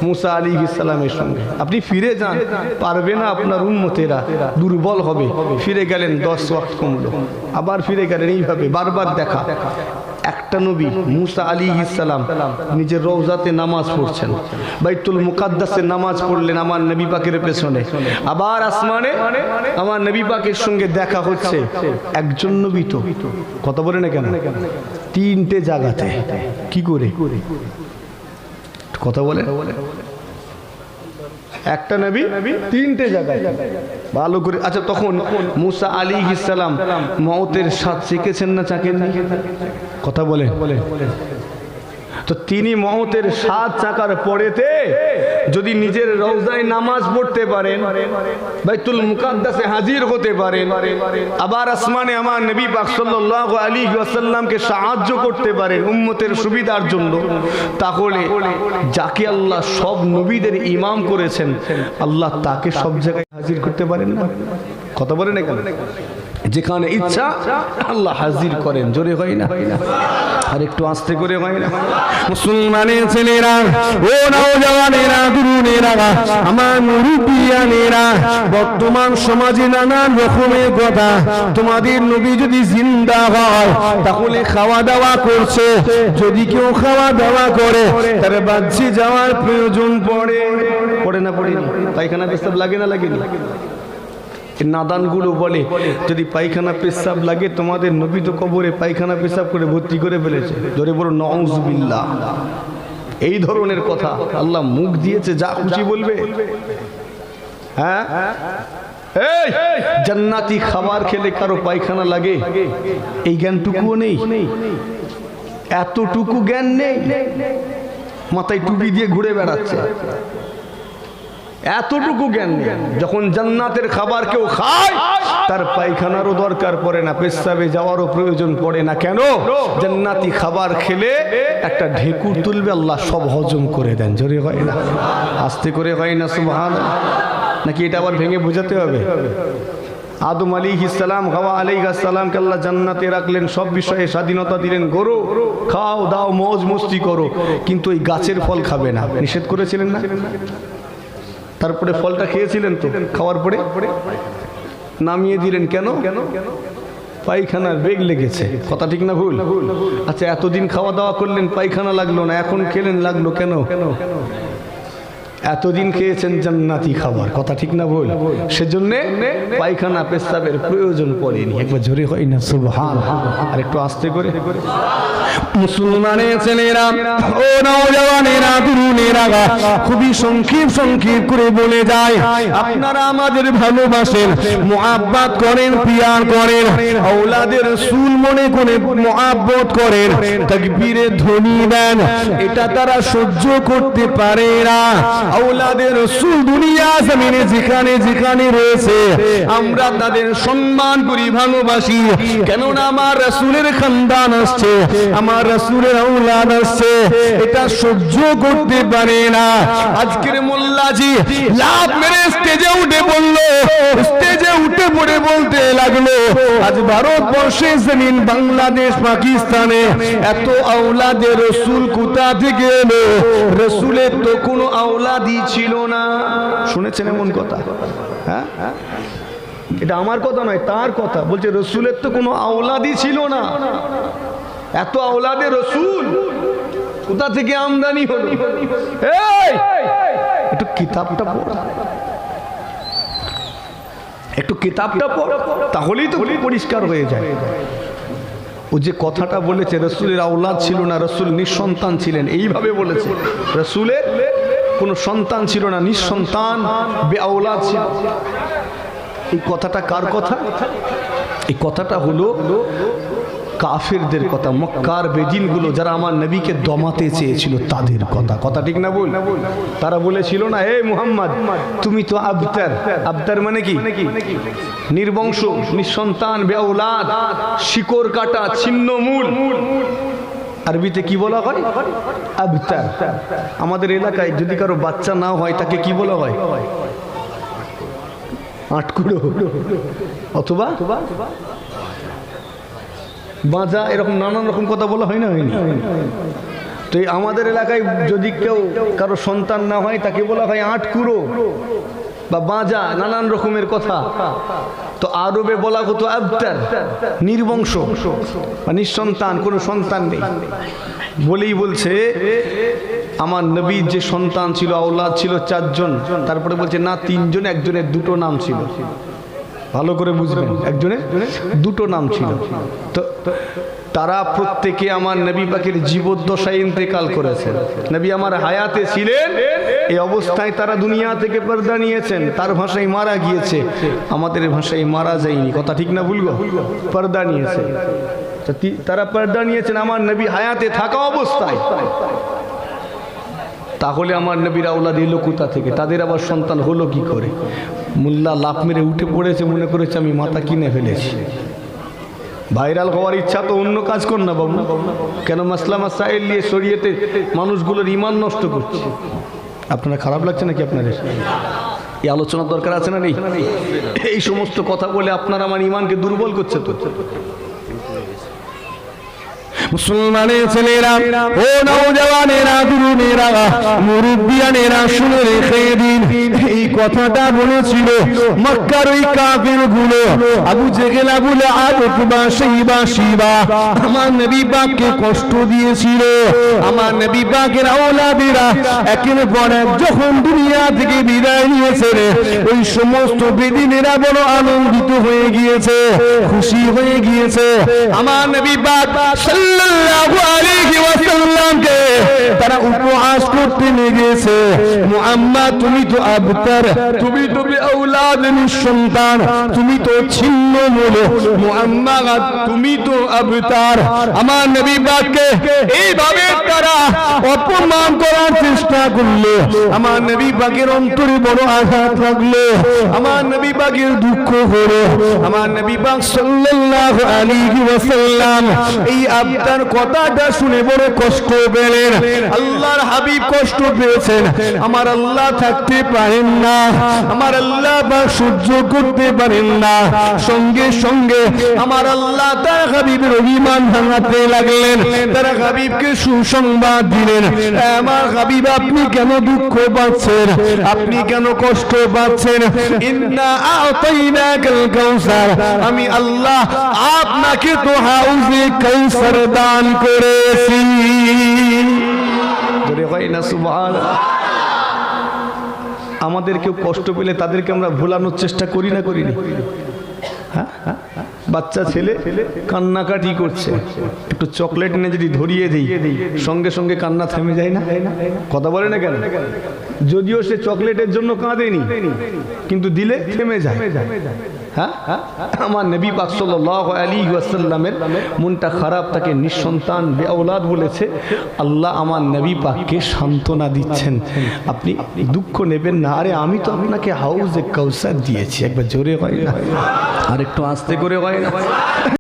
মুসা আলাইহিস সালামের সঙ্গে। আপনি ফিরে যান, পারবে না, আপনার উম্মতেরা দুর্বল হবে। ফিরে গেলেন, 10 ওয়াক্ত কমলো, আবার ফিরে গেলেন, এইভাবে বারবার দেখা। একটা নবী মুসা আলাইহিস সালাম নিজের রওজাতে নামাজ পড়ছেন, বাইতুল মুকাদ্দাসে নামাজ পড়লেন আমার নবী পাকের পেছনে। আবার আসমানে আমার নবী পাকের সঙ্গে দেখা হচ্ছে। একজন নবী তো, কথা বলে না কেন? 3টে জায়গাতে। কি করে? কথা বলে। একটা নবী 3টে জায়গায়। ভালো করে। আচ্ছা, তখন মুসা আলাইহিস সালাম মওতের স্বাদ শিখেছেন না চাকেননি? কথা বলে। তো তিনি মওতের স্বাদ চাকার পরেতে যদি নিজের রওজায় নামাজ পড়তে পারেন, বাইতুল মুকাদ্দাসে হাজির হতে পারেন, আবার আসমানে আমার নবী পাক সাল্লাল্লাহু আলাইহি ওয়াসাল্লামকে সাহায্য করতে পারেন উম্মতের সুবিধার জন্য, তাহলে যাকে আল্লাহ সব নবীদের ইমাম করেছেন, আল্লাহ তাকে সব জায়গায় হাজির করতে পারেন না? কথা বলেন না কেন? যেখানে ইচ্ছা আল্লাহ হাজির করেন। জোরে হয় না? আর একটু আস্তে করে হয় না? মুসলমানের ছেলেরা, ও নওজওয়ানেরা, তরুণেরা, আমার মুরব্বিয়ানেরা, বর্তমান সমাজে নানান রকমের কথা। তোমাদের নবী যদি জিন্দা হয় তাহলে খাওয়া দাওয়া করছে। যদি কেউ খাওয়া দাওয়া করে তার বাহ্যে যাওয়ার প্রয়োজন পড়ে না? পড়ে। পায়খানা পেশাব লাগে না লাগেনি? নাদানগুলো বলে যদি পায়খানা পেশাব লাগে, তোমাদের নবী তো কবরে পায়খানা পেশাব করে ভর্তি করে ফেলেছে। জোরে বলো নাউযুবিল্লাহ। এই ধরনের কথা আল্লাহ মুখ দিয়েছে, যা খুশি বলবে। হ্যাঁ, এই জান্নাতি খাবার খেলে কারো পায়খানা লাগে, এই জ্ঞানটুকুও নেই, এতটুকু জ্ঞান নেই। মাথায় টুপি দিয়ে ঘুরে বেড়াচ্ছে, এতটুকু জ্ঞান নেই। যখন জান্নাতের খাবার কেউ খায় তার পায়খানারও দরকার পড়ে না, পেশাবে যাওয়ারও প্রয়োজন পড়ে না। কেন? জান্নাতি খাবার খেলে একটা ঢেকুর তুলবে, আল্লাহ সব হজম করে দেন। জোরে হয় না? আস্তে করে হয় না? সুবহানাল্লাহ। নাকি এটা আবার ভেঙে বোঝাতে হবে? আদম আলাইহিস সালাম, হাওয়া আলাইহিস সালামকে আল্লাহ জান্নাতে রাখলেন, সব বিষয়ে স্বাধীনতা দিলেন, গরু খাও দাও মौज মস্তি করো, কিন্তু এই গাছের ফল খাবে না, নিষেধ করেছিলেন না? তারপরে ফলটা খেয়েছিলেন তো, খাওয়ার পরে নামিয়ে দিলেন। কেন? পায়খানার বেগ লেগেছে। কথা ঠিক না ভুল? আচ্ছা, এতদিন খাওয়া দাওয়া করলেন, পায়খানা লাগলো না, এখন খেলেন, লাগলো কেন? এতদিন খেয়েছেন জান্নাতি খাবার। কথা ঠিক না ভুল? সেজন্য পায়খানা পেশাবের প্রয়োজন পড়েনি। একবার জোরে হয় না সুবহানাল্লাহ? আর একটু আস্তে করে। মুসলমানের ছেলেরা, ও নওজওয়ানেরা, তরুণেরা, বোনেরা, খুবই সংক্ষেপ করে বলে যায়, আপনারা আমাদের ভালোবাসেন, মুহাব্বত করেন, পিয়ার করেন, আওলাদের রাসূল মনে করে মুহাব্বত করেন, তাকবীরের ধ্বনি দেন, এটা তারা সহ্য করতে পারে না। আওলাদের রাসূল দুনিয়া জমিনে যেখানে যেখানে রয়েছে আমরা তাদের সম্মান করি, ভালোবাসি, কেননা আমার রাসূলের খানদান আসছে, আমার রাসূলের আওলাদ আসছে, এটা সহ্য করতে পারে না। আজকের মোল্লাজি লাভ মেরে স্টেজে উঠে বললো, স্টেজে উঠে পড়ে বলতে লাগলো, আজ ভারতবর্ষে জমিন, বাংলাদেশ, পাকিস্তানে এত আওলাদের রাসূল কোথা থেকে এলো? রাসূলের তো কোনো আওলাদই ছিল না। শুনেছেন এমন কথা? হ্যাঁ, এটা আমার কথা নয়, তার কথা। বলছে রাসূলের তো কোনো আওলাদই ছিল না, এত আওলাদের রাসূল কোথা থেকে আমদানি হলো? এই একটু কিতাবটা পড়, একটু কিতাবটা পড়, তাহলেই তো পরিষ্কার হয়ে যায়। ও যে কথাটা বলেছে রাসূলের আওলাদ ছিল না, রাসূল নিঃসন্তান ছিলেন, এইভাবে বলেছে। রাসূলের কোনো সন্তান ছিল না, নিঃসন্তান, বেআওলাদ ছিল। এই কথাটা কার কথা? এই কথাটা হলো কাফেরদের কথা, মক্কার বেদিনগুলো যারা আমার নবীকে দমাতে চেয়েছিল তাদের কথা। কথা ঠিক না বল? তারা বলেছিল না, হে মুহাম্মদ তুমি তো আবতার। আবতার মানে কি? নির্বংশ, নিঃসন্তান, বেঔলাদ, শিকড় কাটা, ছিন্ন মূল। আরবিতে কি বলা হয়? আবতার। আমাদের এলাকায় যদি কারো বাচ্চা না হয় তাকে কি বলা হয়? আটকুড়ো অথবা বাঁচা, এরকম নানান রকম কথা বলা হয় না, হয়নি? তো আমাদের এলাকায় যদি কেউ কারো সন্তান না হয় তাকে বলা হয় আটকুড়ো বা বাঁচা, নানান রকমের কথা। তো আরবে বলা হতো আবতার, নির্বংশ বা নিঃসন্তান, কোনো সন্তান নেই বলেই বলছে আমার নবীর যে সন্তান ছিল, আওলাদ ছিল 4 জন, তারপরে বলছে না 3 জন, একজনের 2টো নাম ছিল। ভালো করে বুঝবেন, একজনের 2টো নাম ছিল। তো তারা প্রত্যেকে আমার নবী পাকের জীবদ্দশায় ইন্তেকাল করেছেন। নবী আমার হায়াতে ছিলেন, এই অবস্থায় তারা দুনিয়া থেকে পর্দা নিয়েছেন। তার ভাষায় মারা গিয়েছে, আমাদের ভাষায় মারা যায়নি। কথা ঠিক না ভুলবো? পর্দা নিয়েছে, তারা পর্দা নিয়েছেন আমার নবী হায়াতে থাকা অবস্থায়। তাহলে আমার নবীর আওলাদ এলো কোথা থেকে? তাদের আবার সন্তান হলো কি করে? মোল্লা লাফ মেরে উঠে পড়েছে, মনে করেছে আমি মাথা কিনে ফেলেছি। ভাইরাল হওয়ার ইচ্ছা তো অন্য কাজ কর না বাবু, কেন মাসলা মাসাইল নিয়ে শরীয়তে মানুষগুলোর ঈমান নষ্ট করছে। আপনারা খারাপ লাগছে নাকি? আপনাদের এই আলোচনার দরকার আছে না নেই? এই সমস্ত কথা বলে আপনারা আমার ঈমানকে দুর্বল করছে তো। মুসলমানের ছেলেরা, ও নওজওয়ানেরা, তরুণেরা, মুরব্বিয়ানেরা, শুনে রেখে দিন, এই কথাটা বলেছিল মক্কার ওই কাফিরগুলো, আবু জেহেল, আবু লাহাব, উতবা, শাইবা, শিবা, আমার নবী পাককে কষ্ট দিয়েছিল। আমার নবী পাকের আওলাদেরা একের পর এক যখন দুনিয়া থেকে বিদায় নিয়েছে, ওই সমস্ত বেদিনেরা বড় আনন্দিত হয়ে গিয়েছে, খুশি হয়ে গিয়েছে। আমার নবী পাক সাল্লাল্লাহু আলাইহি ওয়াসাল্লামকে তারা উপহাস করতে লেগেছে। মুহাম্মদ তুমি তো আবতার, তুমি তো বেঔলাদ, নিঃসন্তান, তুমি তো ছিন্ন মূল। মুহাম্মদ তুমি তো আবতার। আমার নবী পাককে এইভাবে তারা অপমান করার চেষ্টা করলো। আমার নবী পাকের অন্তরে বড় আঘাত লাগলো, আমার নবী পাকের দুঃখ হলো। আমার নবী পাক সাল্লাল্লাহু আলাইহি ওয়াসাল্লাম এই আবতার কথাটা শুনে বড় কষ্ট পেলেন। আল্লাহর হাবিব কষ্ট পেয়েছেন, আমার আল্লাহ থাকতে পারেন না, আমার আল্লাহ বা সহ্য করতে পারেন না। সঙ্গে সঙ্গে আমার আল্লাহ তার হাবিবের ঈমান ভাঙাতে লাগলেন। তার হাবিবকে সুসংবাদ দিলেন, আমার হাবিব আপনি কেন দুঃখ পাচ্ছেন, আপনি কেন কষ্ট পাচ্ছেন? ইন্না আতাইনাকাল কাউসার, আমি আল্লাহ আপনাকে তো হাউজে কাউসার দান করেছি। জোরে হয় না সুবহানাল্লাহ। আমাদের কেউ কষ্ট পেলে তাদেরকে আমরা ভোলানোর চেষ্টা করি না, করি না? হ্যাঁ, বাচ্চা ছেলে কান্নাকাটি করছে, একটু চকলেট এনে যদি ধরিয়ে দিই সঙ্গে সঙ্গে কান্না থেমে যায় না? কথা বলে না কেন? যদিও সে চকলেটের জন্য কাঁদেনি, কিন্তু দিলে থেমে যায়। হ্যাঁ, আমার নবী পাক সাল্লাল্লাহু আলাইহি ওয়াসাল্লামের মনটা খারাপ, তাকে নিঃসন্তান বেঔলাদ বলেছে। আল্লাহ আমার নবী পাককে সান্ত্বনা দিচ্ছেন, আপনি দুঃখ নেবেন না, আরে আমি তো আপনাকে হাউজে কাউসার দিয়েছি। একবার জোরে হয় না, আর একটু আস্তে করে হয় না?